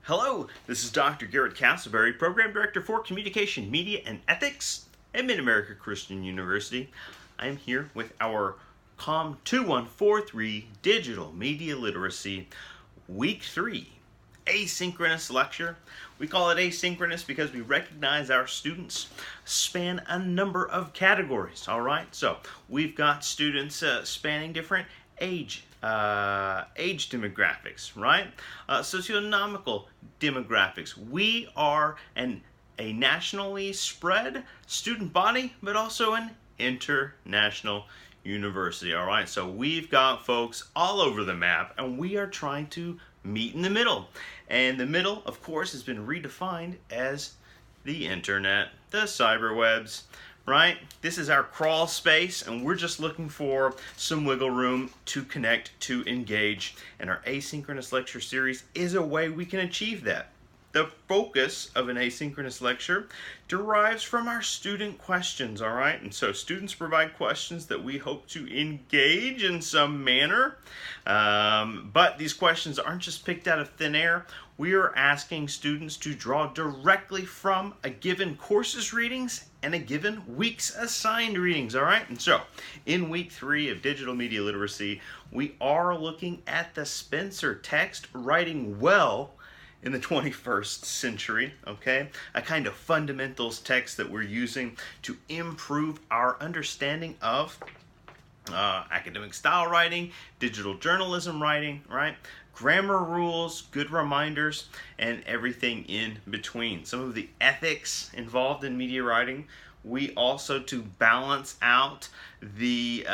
Hello, this is Dr. Garrett Castleberry, Program Director for Communication, Media, and Ethics at Mid-America Christian University. I am here with our COM 2143 Digital Media Literacy Week 3 Asynchronous lecture. We call it asynchronous because we recognize our students span a number of categories. All right, so we've got students spanning different age demographics, right? Socioeconomical demographics. We are a nationally spread student body, but also an international university. All right, so we've got folks all over the map, and we are trying to meet in the middle. And the middle, of course, has been redefined as the internet, the cyberwebs, right? This is our crawl space, and we're just looking for some wiggle room to connect, to engage, and our asynchronous lecture series is a way we can achieve that. The focus of an asynchronous lecture derives from our student questions, all right? And so students provide questions that we hope to engage in some manner, but these questions aren't just picked out of thin air. We are asking students to draw directly from a given course's readings and a given week's assigned readings, all right? And so, in week 3 of Digital Media Literacy, we are looking at the Spencer text, Writing Well in the 21st century, okay? A kind of fundamentals text that we're using to improve our understanding of academic style writing, digital journalism writing, right? Grammar rules, good reminders, and everything in between. Some of the ethics involved in media writing. We also, to balance out the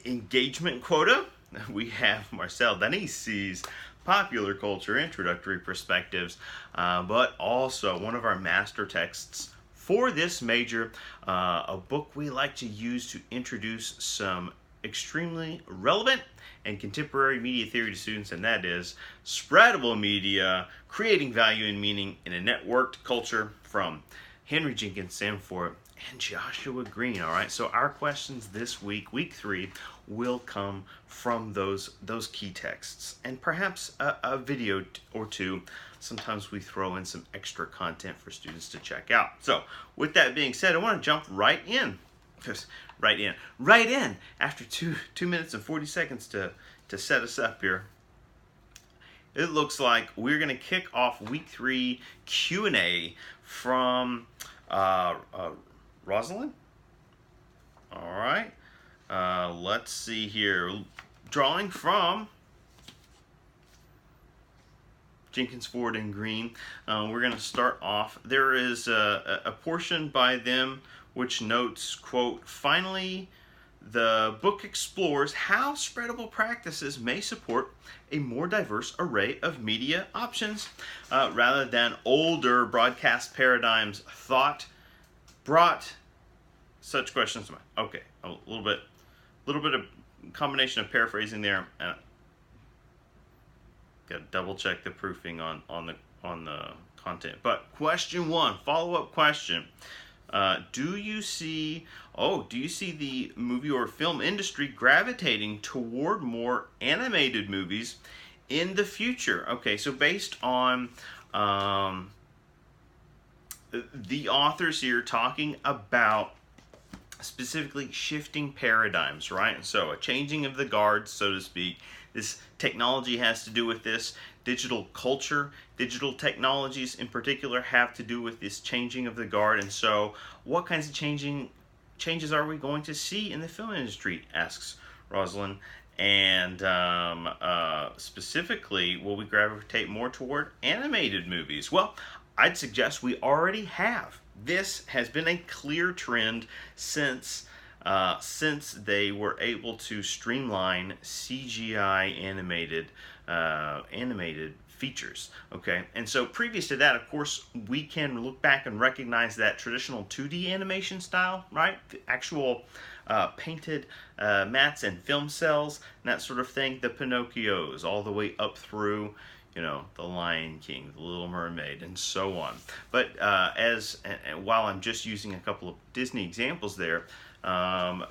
engagement quota, we have Marcel Denis's popular culture introductory perspectives, but also one of our master texts for this major, a book we like to use to introduce some extremely relevant and contemporary media theory to students, and that is Spreadable Media, Creating Value and Meaning in a Networked Culture, from Henry Jenkins Sanford and Joshua Green. All right, so our questions this week, week 3, will come from those key texts, and perhaps a video or two. Sometimes we throw in some extra content for students to check out. So with that being said, I want to jump right in. Right in after 2 minutes and 40 seconds to set us up here. It looks like we're going to kick off week 3 Q&A from Rosalind. All right. Let's see here. Drawing from Jenkins, Ford, and Green. We're going to start off. There is a portion by them which notes, quote, "Finally, the book explores how spreadable practices may support a more diverse array of media options rather than older broadcast paradigms thought brought such questions to mind." Okay, a little bit of combination of paraphrasing there. Got to double check the proofing on the content. But question 1, follow-up question. Do you see the movie or film industry gravitating toward more animated movies in the future? Okay, so based on the authors here talking about specifically shifting paradigms, right? So a changing of the guard, so to speak. This technology has to do with this. Digital culture, digital technologies in particular have to do with this changing of the guard. And so what kinds of changes are we going to see in the film industry, asks Rosalind. And specifically, will we gravitate more toward animated movies? Well, I'd suggest we already have. This has been a clear trend since they were able to streamline CGI animated features. Okay, and so previous to that, of course, we can look back and recognize that traditional 2D animation style, right? The actual painted mats and film cells, and that sort of thing. The Pinocchios, all the way up through, The Lion King, The Little Mermaid, and so on. But while I'm just using a couple of Disney examples there,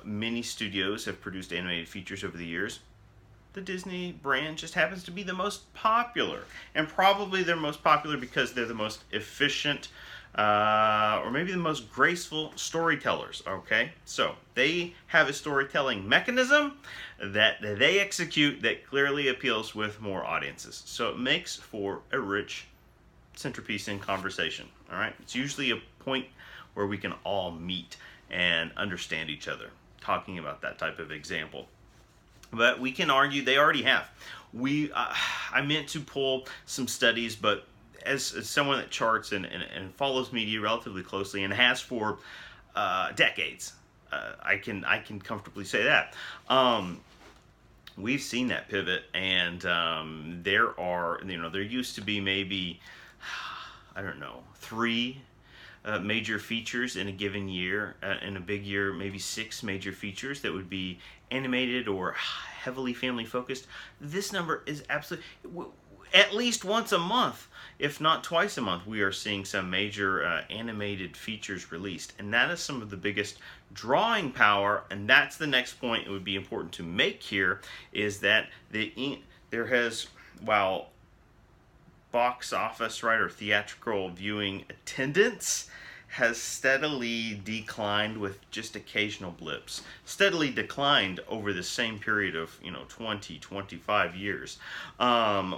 many studios have produced animated features over the years. the Disney brand just happens to be the most popular. And probably they're most popular because they're the most efficient or maybe the most graceful storytellers. Okay, so they have a storytelling mechanism that they execute that clearly appeals with more audiences. So it makes for a rich centerpiece in conversation. All right, it's usually a point where we can all meet and understand each other, talking about that type of example. But we can argue they already have. I meant to pull some studies, but as someone that charts and follows media relatively closely and has for decades, I can comfortably say that. We've seen that pivot, and there used to be maybe, I don't know, 3 major features in a given year. In a big year, maybe 6 major features that would be animated or heavily family focused. This number is absolutely, at least once a month, if not twice a month, we are seeing some major animated features released. And that is some of the biggest drawing power, and that's the next point it would be important to make here, is that there has, while box office, right, or theatrical viewing attendance has steadily declined with just occasional blips, steadily declined over the same period of 20, 25 years.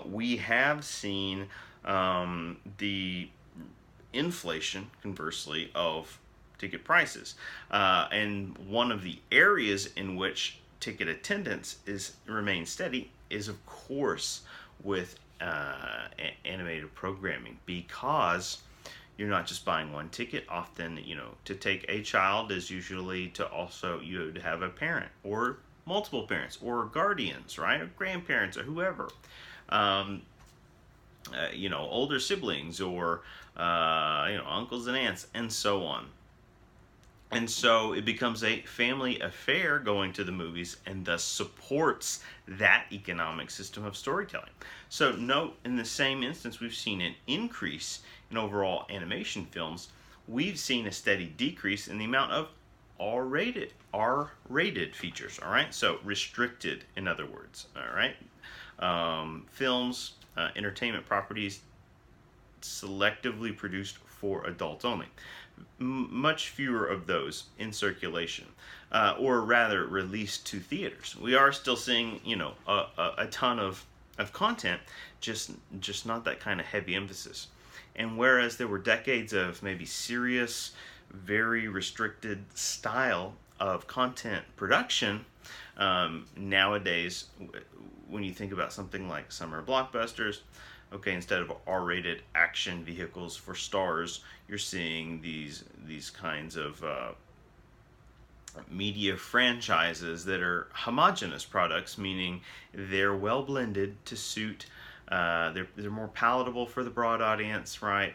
We have seen the inflation, conversely, of ticket prices, and one of the areas in which ticket attendance remains steady is, of course, with animated programming, because you're not just buying one ticket. Often, to take a child is usually to also you to have a parent or multiple parents or guardians, right, or grandparents or whoever, older siblings or uncles and aunts and so on. And so it becomes a family affair going to the movies, and thus supports that economic system of storytelling. So note, in the same instance, we've seen an increase in overall animation films. We've seen a steady decrease in the amount of R-rated features. All right, so restricted, in other words. All right, films, entertainment properties selectively produced for adults only. Much fewer of those in circulation, or rather released to theaters. We are still seeing, a ton of content, just not that kind of heavy emphasis. And whereas there were decades of maybe serious, very restricted style of content production, nowadays, when you think about something like summer blockbusters, okay, instead of R-rated action vehicles for stars, you're seeing these kinds of media franchises that are homogenous products, meaning they're well blended to suit. They're more palatable for the broad audience, right?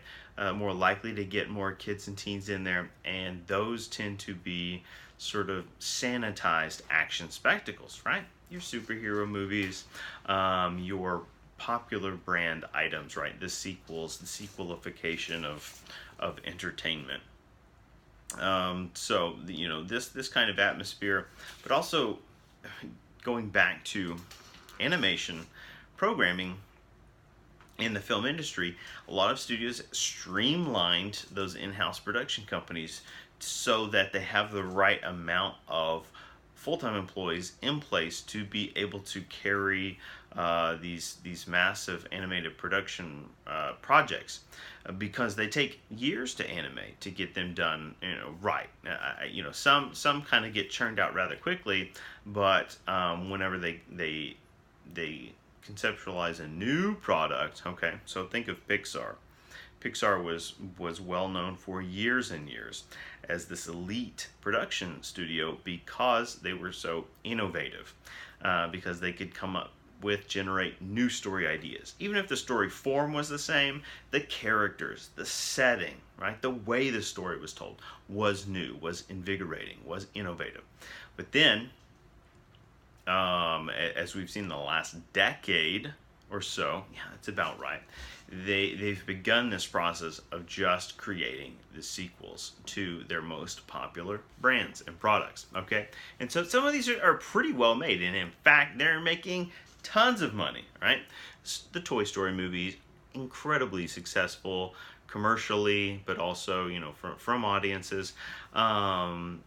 More likely to get more kids and teens in there, and those tend to be sort of sanitized action spectacles, right? Your superhero movies, your popular brand items, right? The sequels, the sequelification of entertainment. So this kind of atmosphere, but also going back to animation programming in the film industry, a lot of studios streamlined those in-house production companies so that they have the right amount of full-time employees in place to be able to carry these massive animated production projects, because they take years to animate to get them done right. Some kind of get churned out rather quickly, but whenever they conceptualize a new product, okay, so think of Pixar. Pixar was well known for years and years as this elite production studio because they were so innovative, because they could generate new story ideas. Even if the story form was the same, the characters, the setting, right, the way the story was told was new, was invigorating, was innovative. But then, as we've seen in the last decade or so, yeah, that's about right, they've begun this process of just creating the sequels to their most popular brands and products, okay? And so some of these are pretty well made, and in fact, they're making tons of money, right? The Toy Story movies, incredibly successful commercially, but also, from audiences. Um,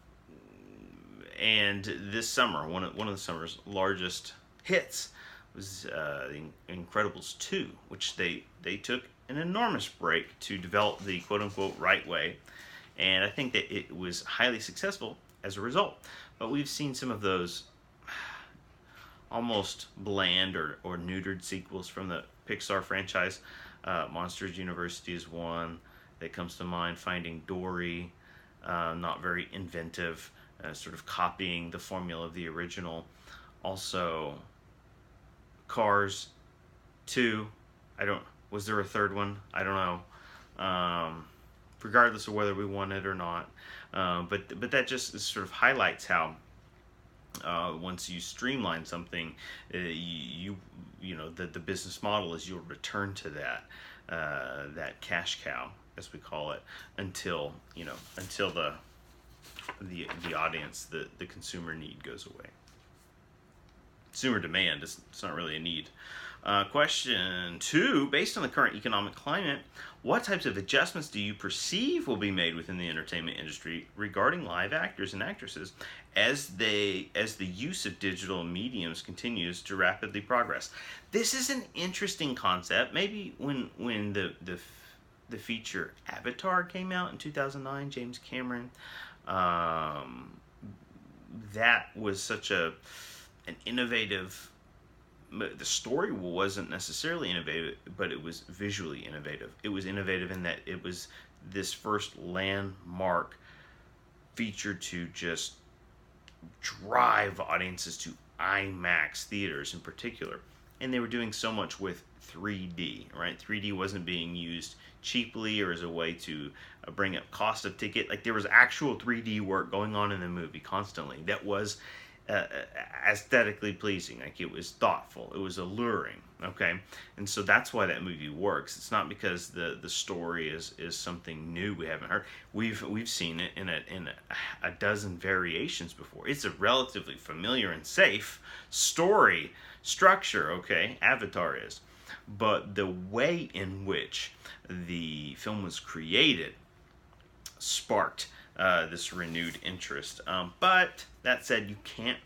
and this summer, one of the summer's largest hits was The Incredibles 2, which they took an enormous break to develop the quote-unquote right way. And I think that it was highly successful as a result. But we've seen some of those almost bland or neutered sequels from the Pixar franchise. Monsters University is one that comes to mind. Finding Dory, not very inventive, sort of copying the formula of the original. Also, Cars 2. Was there a third one? I don't know. Regardless of whether we want it or not. But that just sort of highlights how once you streamline something, the business model is you'll return to that cash cow, as we call it, until the audience, the consumer need goes away. Consumer demand it's not really a need. Question 2, based on the current economic climate, what types of adjustments do you perceive will be made within the entertainment industry regarding live actors and actresses as the use of digital mediums continues to rapidly progress? This is an interesting concept. Maybe when the feature Avatar came out in 2009, James Cameron, that was such an innovative. The story wasn't necessarily innovative, but it was visually innovative. It was innovative in that it was this first landmark feature to just drive audiences to IMAX theaters in particular. And they were doing so much with 3D, right? 3D wasn't being used cheaply or as a way to bring up cost of ticket. Like, there was actual 3D work going on in the movie constantly that was aesthetically pleasing. Like, it was thoughtful, it was alluring. Okay, and so that's why that movie works. It's not because the story is something new we haven't heard. We've seen it in a dozen variations before. It's a relatively familiar and safe story structure. Okay, Avatar is, but the way in which the film was created sparked this renewed interest. But that said, you can't,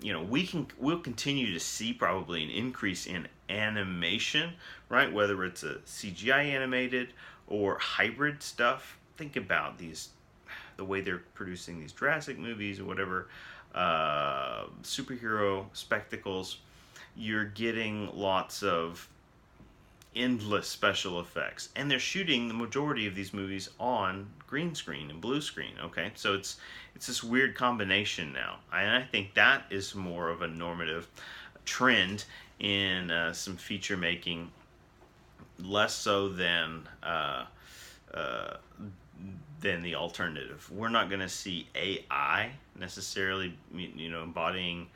we'll continue to see probably an increase in animation, right? Whether it's a CGI animated or hybrid stuff. Think about the way they're producing these Jurassic movies or whatever, superhero spectacles. You're getting lots of endless special effects, and they're shooting the majority of these movies on green screen and blue screen. Okay, so it's this weird combination now, and I think that is more of a normative trend in some feature making, less so than the alternative. We're not going to see AI necessarily, embodying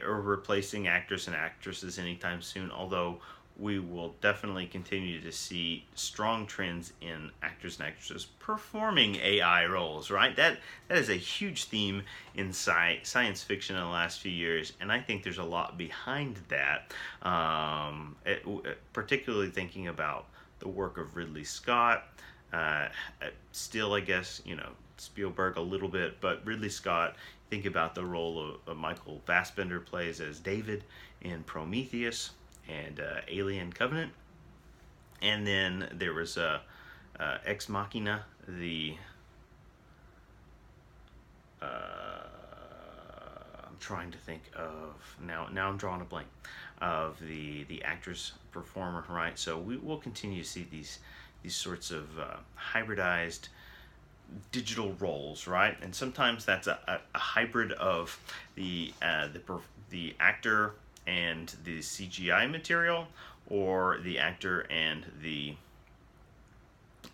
or replacing actors and actresses anytime soon, although we will definitely continue to see strong trends in actors and actresses performing AI roles, right? That is a huge theme in science fiction in the last few years, and I think there's a lot behind that, particularly thinking about the work of Ridley Scott, still, I guess, Spielberg a little bit, but Ridley Scott. Think about the role of Michael Fassbender plays as David in Prometheus and Alien Covenant. And then there was Ex Machina, I'm trying to think of, now I'm drawing a blank, of the actress performer, right? So we will continue to see these sorts of hybridized digital roles, right? And sometimes that's a hybrid of the actor and the CGI material, or the actor and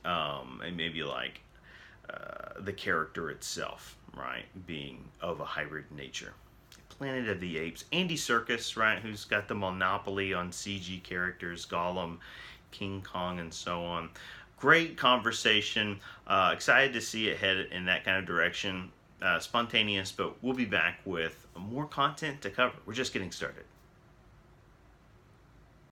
and maybe like the character itself, right, being of a hybrid nature. Planet of the Apes, Andy Serkis, right, who's got the monopoly on CG characters, Gollum, King Kong, and so on. Great conversation. Excited to see it head in that kind of direction. Spontaneous, but we'll be back with more content to cover. We're just getting started.